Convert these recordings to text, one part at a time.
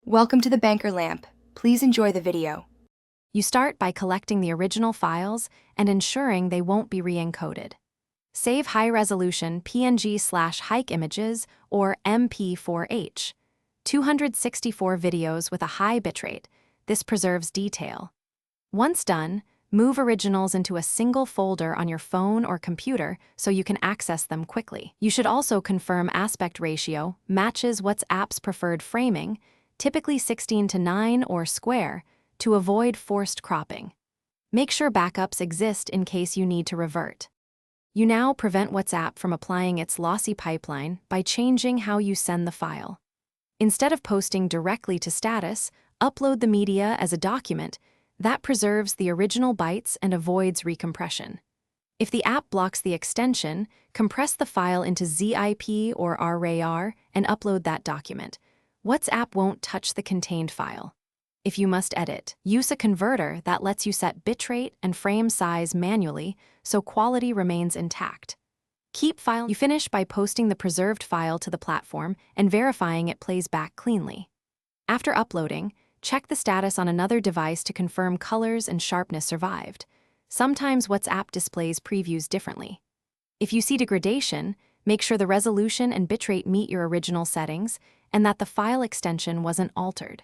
Welcome to the Banker Lamp. Please enjoy the video. You start by collecting the original files and ensuring they won't be re-encoded. Save high-resolution PNG/hike images or MP4H. 264 videos with a high bitrate. This preserves detail. Once done, move originals into a single folder on your phone or computer so you can access them quickly. You should also confirm aspect ratio matches WhatsApp's preferred framing, typically 16:9 or square, to avoid forced cropping. Make sure backups exist in case you need to revert. You now prevent WhatsApp from applying its lossy pipeline by changing how you send the file. Instead of posting directly to status, upload the media as a document. That preserves the original bytes and avoids recompression. If the app blocks the extension, compress the file into ZIP or RAR and upload that document. WhatsApp won't touch the contained file. If you must edit, use a converter that lets you set bitrate and frame size manually so quality remains intact. Keep file. You finish by posting the preserved file to the platform and verifying it plays back cleanly. After uploading, check the status on another device to confirm colors and sharpness survived. Sometimes WhatsApp displays previews differently. If you see degradation, make sure the resolution and bitrate meet your original settings and that the file extension wasn't altered.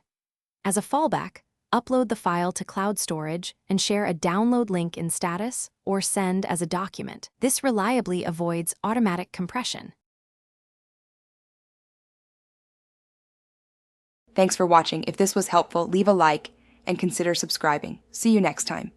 As a fallback, upload the file to cloud storage and share a download link in status or send as a document. This reliably avoids automatic compression. Thanks for watching. If this was helpful, leave a like and consider subscribing. See you next time.